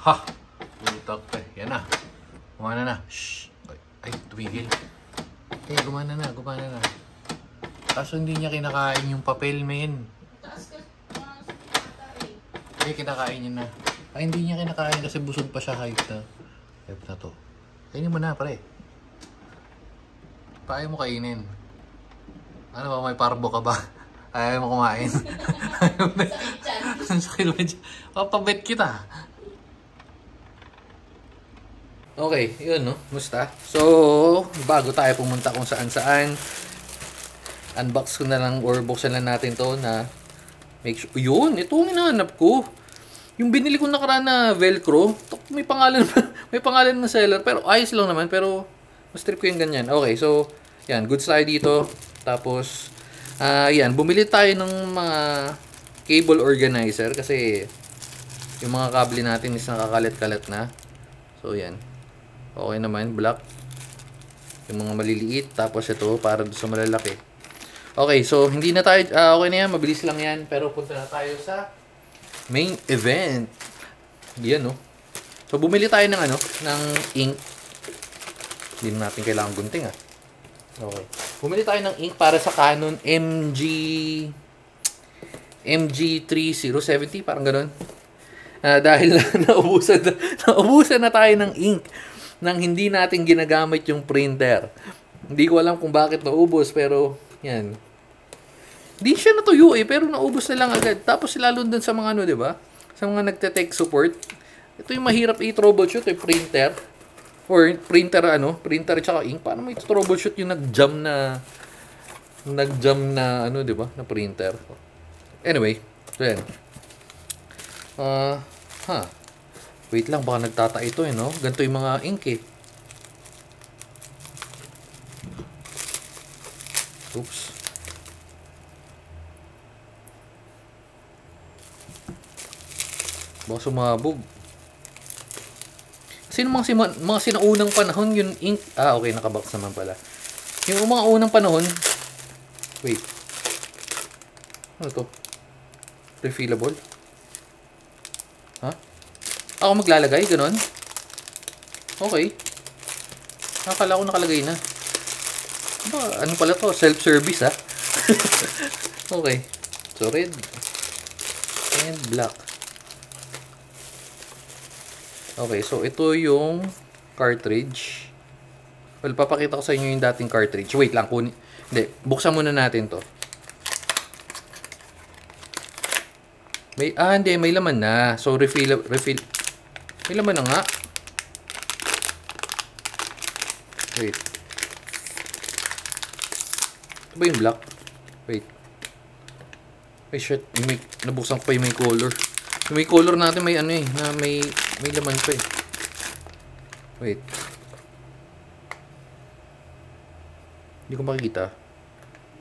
Ha! Putak pa. Yan na. Gumana na. Shhh. Ay, tumigil. Gumana na. Kaso hindi niya kinakain yung papel, men. Kinakain niya na. Ay, hindi niya kinakain kasi busog pa siya. Hype na to. Kainin mo na, pare. Paano mo kainin? Ano ba, may parbo ka ba? Ayaw mo kumain. Sakit mo dyan. Papabet kita. Okay, yun no. Musta? So, bago tayo pumunta kung saan-saan, unbox ko na lang or buksan lang natin to na make sure. Yun, ito ang hinahanap ko. Yung binili ko nakaraan na Velcro, may pangalan ng seller, pero ayos lang naman, pero mas trip ko yung ganyan. Okay, so, yan, goods tayo dito. Tapos, yan, bumili tayo ng mga cable organizer kasi yung mga kable natin is nakakalat-kalat na. So, yan. Okay naman, black. Yung mga maliliit. Tapos ito, para sa malalaki. Okay, so, hindi na tayo, okay na yan, mabilis lang yan. Pero punta na tayo sa main event. Yan, no. So, bumili tayo ng ng ink. Hindi natin kailangan gunting, Okay. Bumili tayo ng ink para sa Canon MG3070, parang ganun. Dahil naubusan na tayo ng ink nang hindi natin ginagamit yung printer. Hindi ko alam kung bakit naubos, pero yan. Hindi siya natuyo pero naubos na lang agad. Tapos lalo dun sa mga di ba? Sa mga nagte-tech support. Ito yung mahirap i-troubleshoot, printer. Or printer printer tsaka ink. Paano may troubleshoot yung nag-jam na di ba? Na printer. Anyway, so yan. Wait lang, baka nagtata ito no? Ganito yung mga ink Oops. Baka sumabog. Kasi mga sinaunang panahon yung ink. Okay, nakabox naman pala. Yung mga unang panahon. Wait. Ano to? Refillable? Ako maglalagay, ganon? Okay. Akala ko nakalagay na. Ano pala to? Self-service, Okay. So, red. And black. Okay, so ito yung cartridge. Well, papakita ko sa inyo yung dating cartridge. Wait lang, hindi, buksan muna natin to. Hindi, may laman na. So, refill. May laman na nga. Wait. Ito ba yung black? Wait. Ay, shit. Nabuksan ko pa yung may color. Yung may color natin may na may laman pa Wait. Hindi ko makikita.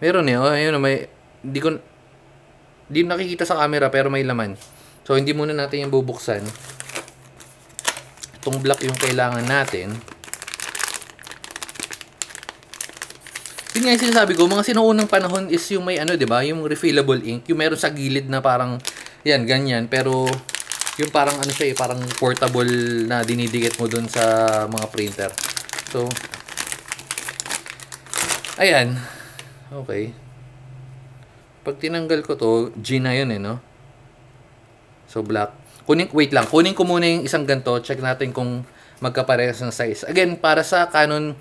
Meron ayun may hindi nakikita sa camera pero may laman. So hindi muna natin yung bubuksan. Itong black yung kailangan natin. Yun nga yung sinasabi ko, mga sinuunang panahon is yung may di ba? Yung refillable ink, yung meron sa gilid na parang yan, ganyan, pero yung parang siya parang portable na dinidikit mo dun sa mga printer. So, ayan. Okay. Pag tinanggal ko to, G na yun no? So, black. Wait lang. Kunin ko muna yung isang ganito. Check natin kung magkaparehas ng size. Again, para sa Canon,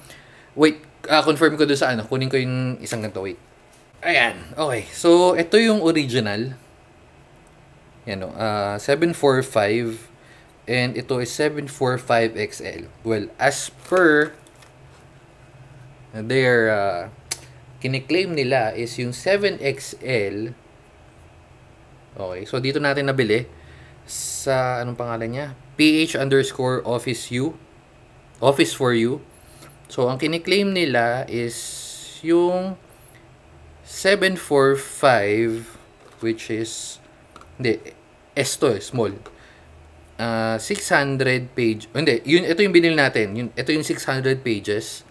wait, confirm ko doon sa Kunin ko yung isang ganito. Wait. Ayan. Okay. So, ito yung original. Yan 745 and ito is 745 XL. Well, as per their kiniklaim nila is yung 7XL. Okay, so dito natin nabili sa anong pangalan niya? PH_Office for you. So ang kiniklaim nila is yung 745 which is S to small. 600 page. Ito yung binili natin. Ito yung 600 pages.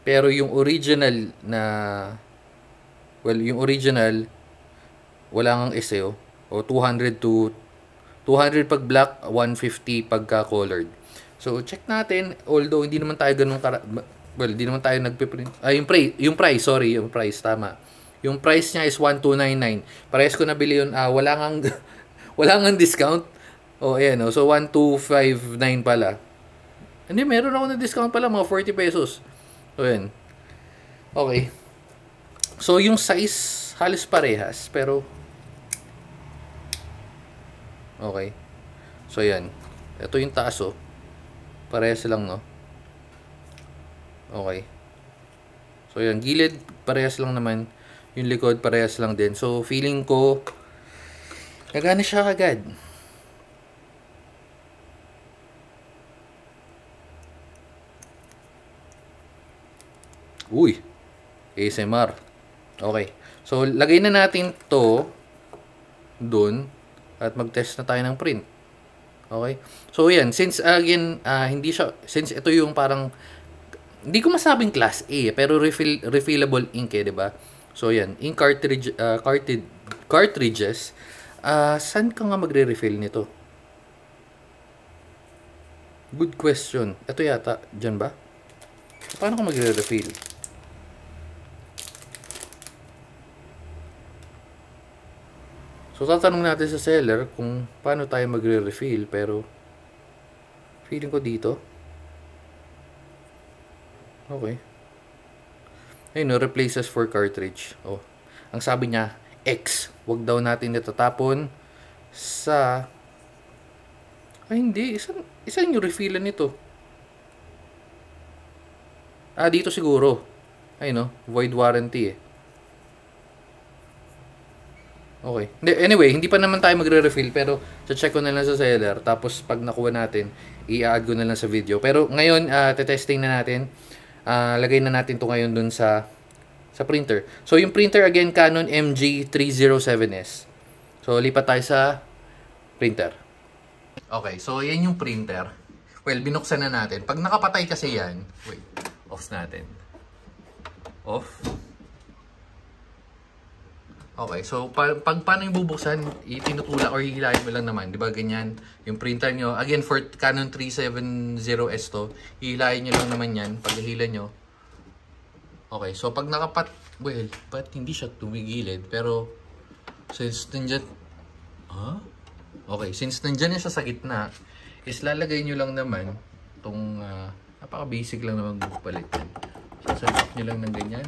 Pero yung original yung original wala ngang essay o 200 to 200 pag black, 150 pagka colored. So, check natin. Although, hindi naman tayo ganun well, hindi naman tayo nagpiprint. Yung price, tama. Yung price niya is 1299. Parehas ko nabili yun. Wala ngang, wala ngang discount. Ayan. So, 1259 pala. Hindi, meron ako na discount pala. Mga 40 pesos. So, ayan. Okay. So, yung size, halos parehas. Pero, okay. So, ayan. Ito yung taas, parehas lang, no? Okay. So, yan. Gilid, parehas lang naman. Yung likod, parehas lang din. So, feeling ko, nagana siya agad. Uy! ASMR. Okay. So, lagay na natin to dun at mag-test na tayo ng print. Okay? So, yan. Since, again, hindi siya, since ito yung parang, hindi ko masabing class A, pero refillable ink diba? So, yan. Ink cartridges. Saan ka nga magre-refill nito? Good question. Ito yata. Diyan ba? Paano ko magre-refill? So, tatanong natin sa seller kung paano tayo magre-refill, pero feeling ko dito. Okay. Ayun, replaces for cartridge. Ang sabi niya, X. Huwag daw natin itatapon sa... hindi. Isa yung refillan nito. Dito siguro. Ayun, void warranty Okay. Anyway, hindi pa naman tayo magre-refill, pero check ko na lang sa seller. Tapos pag nakuha natin, i-add ko na lang sa video. Pero ngayon, testing na natin. Lagay na natin to ngayon dun sa printer. So yung printer again, Canon MG307S. So lipat tayo sa printer. Okay, so yan yung printer. Well, binuksan na natin. Pag nakapatay kasi yan, wait, off natin. Off. Okay, so pag paano yung bubuksan, itinutulak or hihilahin mo lang naman, 'di ba? Ganyan yung printer nyo. Again, for Canon 370S to, hihilahin nyo lang naman 'yan pag hihila nyo. Okay, so pag well, but hindi siya tumigilid, pero since nandiyan okay, since nandiyan na siya sa gitna, is lalagay nyo lang naman tong napaka-basic lang naman bupalit yan. So, lock nyo lang ng ganyan,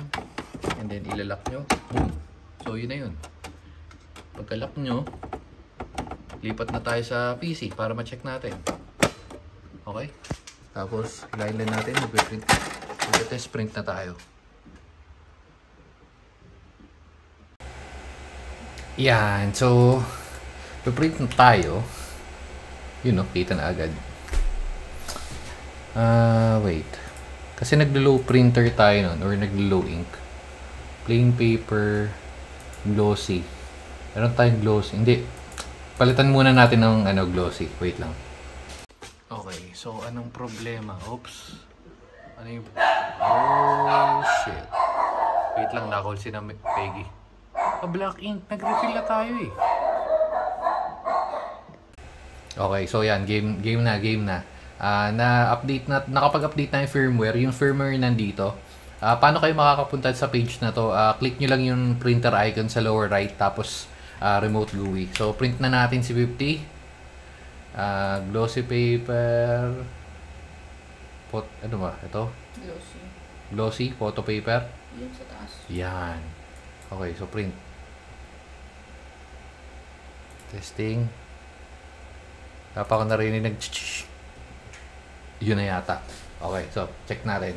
and then ilalak nyo. Boom. So, yun na yun. Pagka-lock nyo, lipat na tayo sa PC para ma-check natin. Okay? Tapos, hilahin lang natin. Mag-test print na tayo. Yan. So, print na tayo. Yun, kita na agad. Wait. Kasi naglo-low printer tayo nun, or naglo-low ink. Plain paper... glossy. Meron tayong glossy. Hindi. Palitan muna natin ng glossy. Wait lang. Okay. So, anong problema? Oops. Ano yung... Oh, shit. Wait lang. Nakall si na Peggy. Black ink. Nag-refill na tayo eh. Okay. So, yan. Game na. Nakapag-update na yung firmware. Yung firmware nandito. Paano kayo makakapunta sa page na to? Click nyo lang yung printer icon sa lower right, tapos remote GUI. So, print na natin si 50. Glossy paper. Ano ba? Ito? Glossy photo paper. Yun sa taas. Yan. Okay, so print. Testing. Dapat ako narinig yun na yata. Okay, so check natin.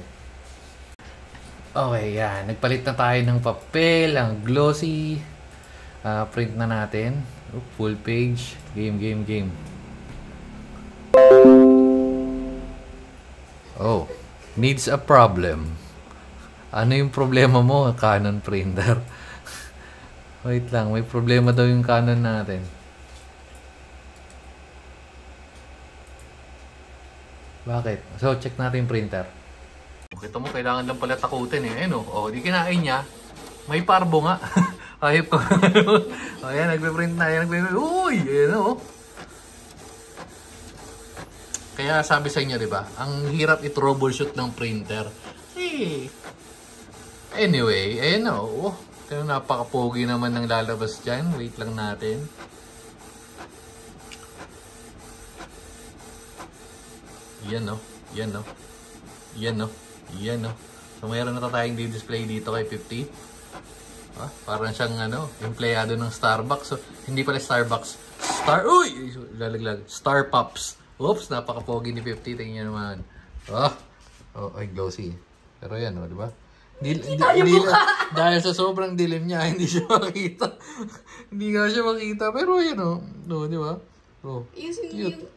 Okay, yan. Nagpalit na tayo ng papel, ang glossy. Print na natin. Full page. Game. Oh, needs a problem. Ano yung problema mo, Canon printer? Wait lang, may problema daw yung Canon natin. Bakit? So, check natin yung printer. Kita mo, kailangan lang pala takutin eh. Ayun di kinain niya. May parbo nga. Ayop ko. Ayan, nagpe-print na. Uy! Ayan Kaya sabi sa inyo, di ba? Ang hirap i-troubleshoot ng printer. Anyway, ayun o. Oh, napaka-pogi naman ng lalabas dyan. Wait lang natin. Yan o. Yan o. Yan o. Yan o. So, mayroon na tayong di-display dito kay 50. Parang siyang empleyado ng Starbucks. So, hindi pala Starbucks. Uy! Lalaglag. Star Pops. Oops, napaka-pogi ni 50. Tingnan naman. Ay, glossy. Pero yan, di ba? Dahil sa sobrang dilim niya, hindi siya makita. Hindi nga siya makita. Pero yan, di ba? Yung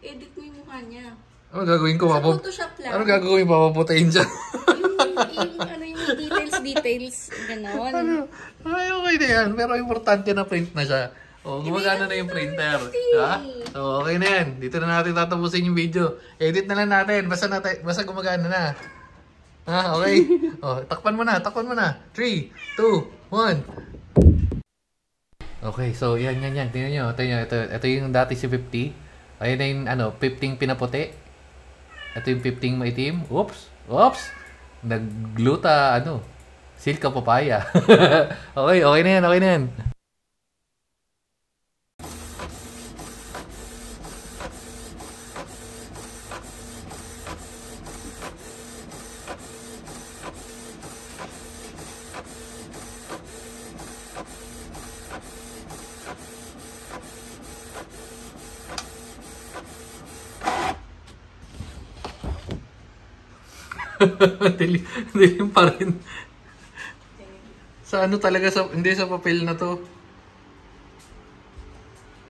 edit mo yung mukha niya. Ano gagawin ko? Sa Photoshop lang. Ano gagawin? Papaputayin siya. yung details, gano'n. Ay, okay na yan. Pero importante na print na siya. Gumagana na yung printer. Diba? So, okay na yan. Dito na natin tatapusin yung video. Edit na lang natin. Basta gumagana na. Okay? Takpan mo na. 3, 2, 1. Okay, so yan. Tingnan nyo. Ito yung dati si 50. Ayun na yung 15 pinaputi. Ito yung 15 maitim. Oops! Nag-gluta, silka papaya. Okay na yan. Dilim pa rin. Sa talaga, hindi sa papel na to.